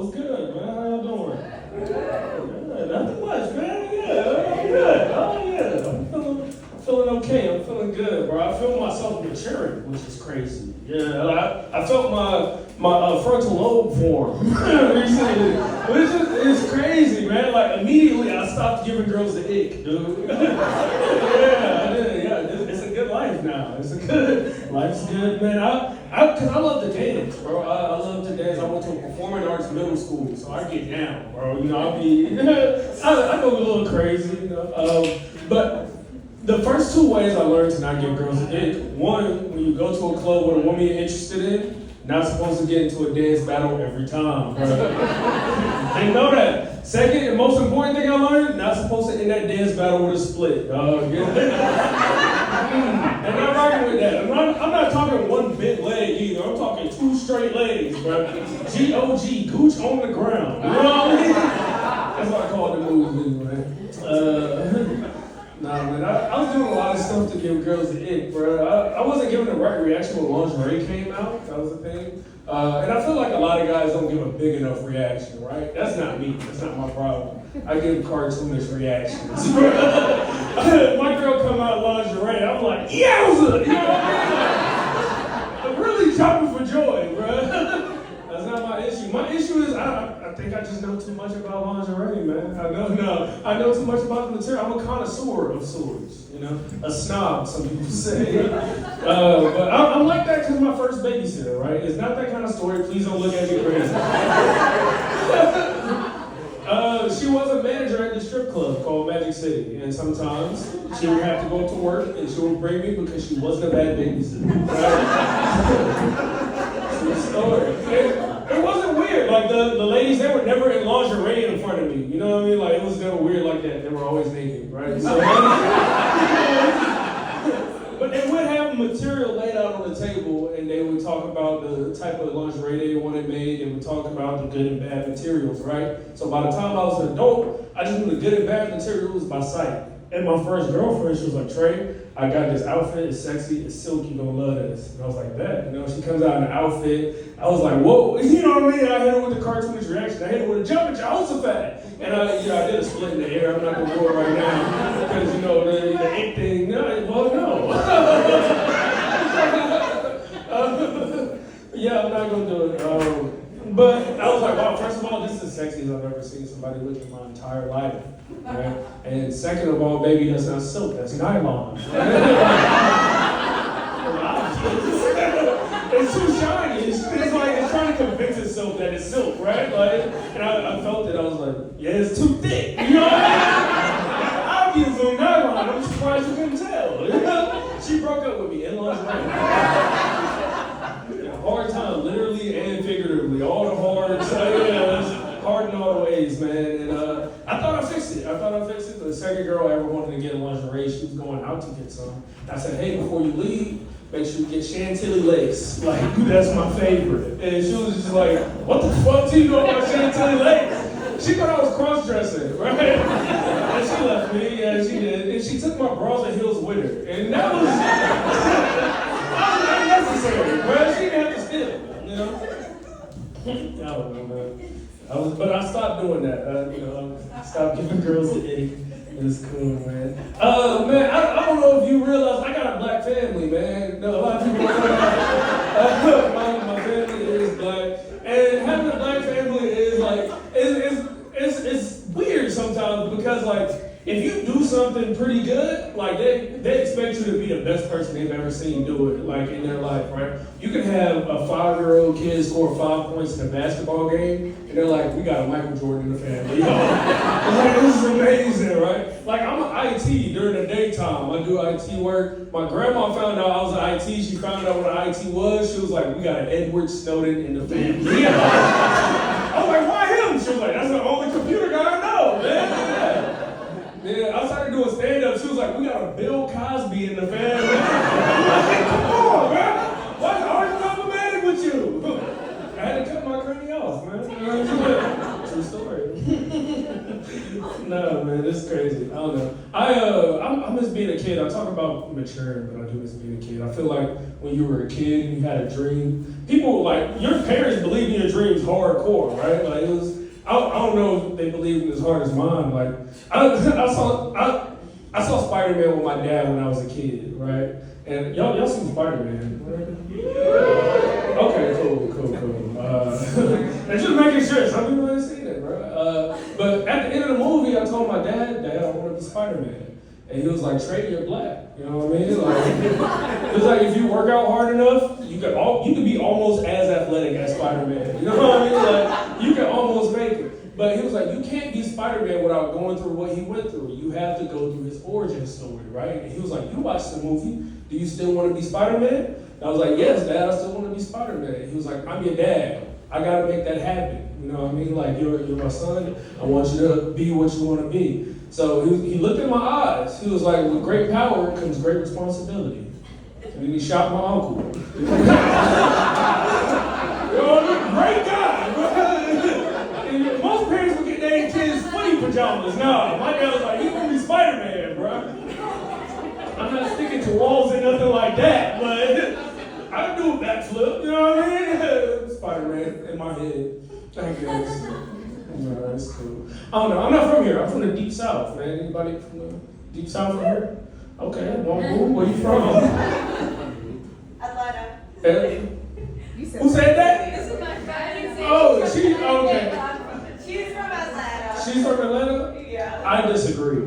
What's good, man? How y'all doing? Yeah, nothing much, man. Yeah, I'm good. Oh, yeah. I'm feeling okay. I'm feeling good, bro. I feel myself maturing, which is crazy. Yeah, I felt my frontal lobe form recently, which is crazy, man. Like, immediately I stopped giving girls the ick, dude. Yeah, I did. Yeah, it's a good life now. Life's good, man. Cause I love to dance, bro. I love to dance. I went to a performing arts middle school, so I get down, bro. You know, I go a little crazy, you know. But the first two ways I learned to not give girls a dick. One, when you go to a club with a woman you're interested in, not supposed to get into a dance battle every time, bro. I know that. Second, and most important thing I learned, not supposed to end that dance battle with a split, dog. I'm not rocking with that. I'm not talking one big leg either. I'm talking two straight legs, bro. G-O-G, gooch on the ground. You know what I mean? That's what I call the move, man. Nah, man, I was doing a lot of stuff to give girls the ick, bro. I wasn't giving the right reaction when lingerie came out. That was the thing. And I feel like a lot of guys don't give a big enough reaction, right? That's not me. That's not my problem. I give cartoonish reactions. My girl come out in lingerie, I'm like, yowza! You know what I mean? I'm really jumping for joy, bro. That's not my issue. My issue is I think I just know too much about lingerie, man. I know too much about the material. I'm a connoisseur of sorts, you know, a snob, some people say. But I'm like that because my first babysitter, right? It's not that kind of story. Please don't look at me crazy. She was a manager at the strip club called Magic City, and sometimes she would have to go to work and she would bring me because she wasn't a bad babysitter. Right? True story. It wasn't weird. Like the ladies, they were never in lingerie in front of me. You know what I mean? Like it was never weird like that. They were always naked, right? So, but they would have material laid out on the table, and they would talk about the type of lingerie they wanted made. They would talk about the good and bad materials, right? So by the time I was an adult, I just knew the good and bad materials by sight. And my first girlfriend, she was like, Trey, I got this outfit, it's sexy, it's silky, you gonna love this. And I was like, bet. You know, she comes out in an outfit. I was like, whoa, you know what I mean? I hit her with the cartoonish reaction. I hit her with a jumping Jehoshaphat. And I did a split in the air. I'm not gonna do it right now. Because, you know, the ink thing, no. Yeah, I'm not gonna do it. But I was like, wow, first of all, this is the sexiest I've ever seen somebody look in my entire life. Right? And second of all, baby, that's not silk, that's nylon. It's too shiny. It's like it's trying to convince itself that it's silk, right? Like, and I felt it. I was like, yeah, it's too thick. You know what I mean? Obviously nylon. I'm surprised you couldn't tell. You know? She broke up with me in lingerie. Hard time, literally and figuratively. All the hard, hard in all the ways, man. And I thought I fixed it. The second girl I ever wanted to get in lingerie, she was going out to get some. I said, hey, before you leave, make sure you get Chantilly lace. Like, that's my favorite. And she was just like, what the fuck do you know about Chantilly lace? She thought I was cross-dressing, right? And she left me, yeah, she did. And she took my bras and heels with her. And that was unnecessary, bro. She didn't have to steal, you know? I don't know, man. But I stopped doing that. You know, I stopped giving girls the ick. It's cool, man. Man, I don't know if you realize I got a black family, man. No, a lot of people don't know. My family is black, and having a black family is like it's weird sometimes because like if you do something pretty good, like they expect you to be the best person they've ever seen do it, like in their life, right? You can have a 5-year-old kid score 5 points in a basketball game, and they're like, we got a Michael Jordan in the family. You know? It's like, this is amazing, right? Like, I'm an IT during the daytime. I do IT work. My grandma found out I was an IT. She found out what an IT was. She was like, we got an Edward Snowden in the family. I was like, why him? She was like, that's the only computer guy I know, man. Yeah, I started doing stand-up. She was like, we got a Bill Cosby in the family. Like, come on, man. What's always problematic with you? I had to cut my granny off, man. True story. No, man, this is crazy. I don't know. I miss being a kid. I talk about maturing, but I do miss being a kid. I feel like when you were a kid and you had a dream, people like your parents believed in your dreams hardcore, right? Like it was. I don't know if they believed in as hard as mine. Like I saw Spider-Man with my dad when I was a kid, right? And y'all seen Spider-Man, right? Okay, cool. And just making sure some people ain't seen it, bro. But at the end of the movie, I told my dad, I want to be Spider-Man. And he was like, Trey, you're black. You know what I mean? Like, it was like if you work out hard enough, you could be almost as athletic as Spider-Man. You know what I mean? Like, you can almost make it. But he was like, you can't be Spider-Man without going through what he went through. You have to go through his origin story, right? And he was like, you watched the movie. Do you still want to be Spider-Man? And I was like, yes, Dad, I still want to be Spider-Man. He was like, I'm your dad. I got to make that happen. You know what I mean? Like, you're my son. I want you to be what you want to be. So he looked in my eyes. He was like, with great power comes great responsibility. And then he shot my uncle. Great guy. And most parents would get their kids footy pajamas. No, my dad was like, you gonna be Spider-Man, bro. I'm not sticking to walls and nothing like that, but I can do a backflip, you know what I mean? Spider-Man in my head. I guess. No, that's cool. I don't know. I'm not from here. I'm from the deep south, man. Anybody from the deep south from here? Okay, where you from? Atlanta. Who said that? This is my friend. Oh, okay. She's from Atlanta. She's from Atlanta? Yeah. I disagree.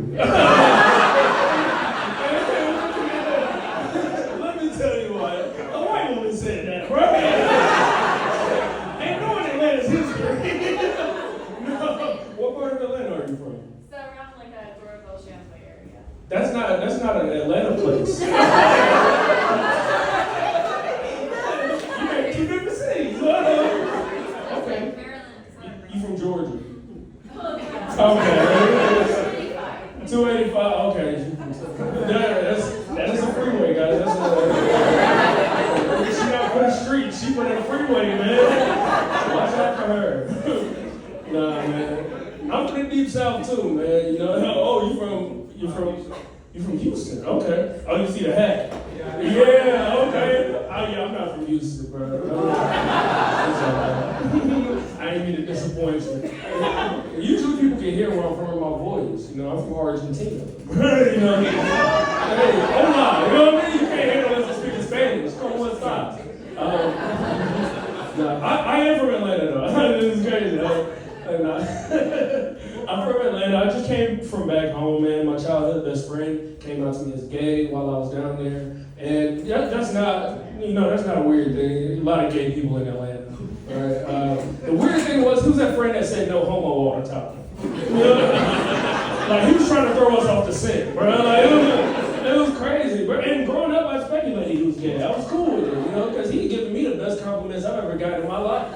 Let me tell you what. A white woman said that, right? Ain't knowing Atlanta's history. No. What part of Atlanta are you from? So around like a Doraville, Champlain area. That's not an Atlanta place. You made two different cities. Okay. You from Georgia? Okay. 285. Okay. That is a freeway, guys. She not put a street. She put a freeway, man. Watch out for her. Nah, man. I'm from the deep south too, man. You know. Oh, you from Houston? Okay. Oh, you see the hat? Yeah. Okay. Oh, yeah. I'm not from Houston, bro. I ain't mean to disappoint you. Usually people can hear where I'm from in my voice. You know, I'm from Argentina. You know what I mean? Hey, hola. You know what I mean? You can't hear unless I'm speaking Spanish. Come on, let's stop. I am from Atlanta, though. This is crazy. I'm from Atlanta. I just came from back home, man. My childhood best friend came out to me as gay while I was down there. And that's not a weird thing. A lot of gay people in Atlanta. Right? The weird thing was, who's that friend that said no homo all the time? You know? Like, he was trying to throw us off the scent, bro. Like, it was crazy. Bro. And growing up, I speculated he was gay. I was cool with it, you know, because he giving me the best compliments I've ever gotten in my life.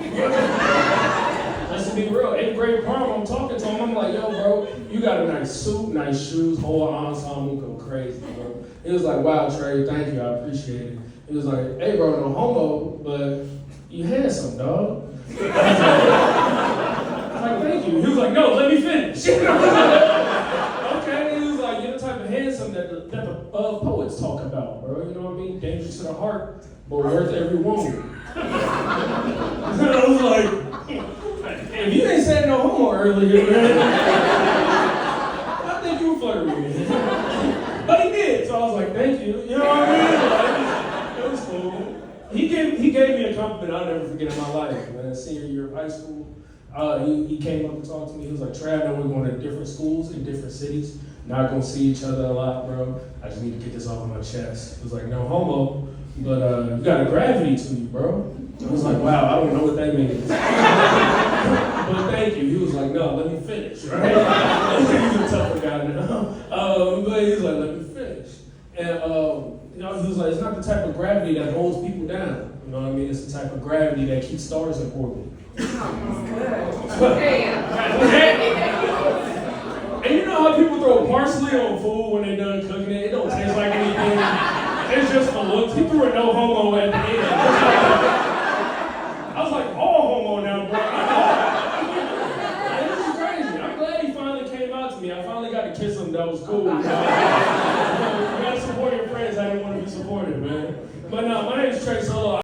Let's be real. 8th grade prom, I'm talking to him. I'm like, yo, bro, you got a nice suit, nice shoes, whole ensemble, go crazy, bro. He was like, wow, Trey, thank you, I appreciate it. He was like, hey, bro, no homo, but you handsome, dog. I was like, thank you. He was like, no, let me finish. Okay. He was like, you're the type of handsome that the poets talk about, bro. You know what I mean? Dangerous to the heart, but worth every wound. I was like, if you ain't said no homo earlier, man, I think you were flirting with me. But he did, so I was like, thank you. You know what I mean? Like, it was cool. He gave me a compliment I'll never forget in my life, man. Senior year of high school. He came up and talked to me. He was like, Trey, I know we're going to different schools in different cities. Not going to see each other a lot, bro. I just need to get this off my chest. He was like, no homo, but you got a gravity to you, bro. I was like, wow, I don't know what that means. But thank you. He was like, no, let me finish, right? He's a tougher guy now. But he was like, let me finish. And you know, he was like, it's not the type of gravity that holds people down. You know what I mean? It's the type of gravity that keeps stars in orbit. And you know how people throw parsley on food when they're done cooking it? It don't taste like anything. It's just a look. He threw a no homo at the end.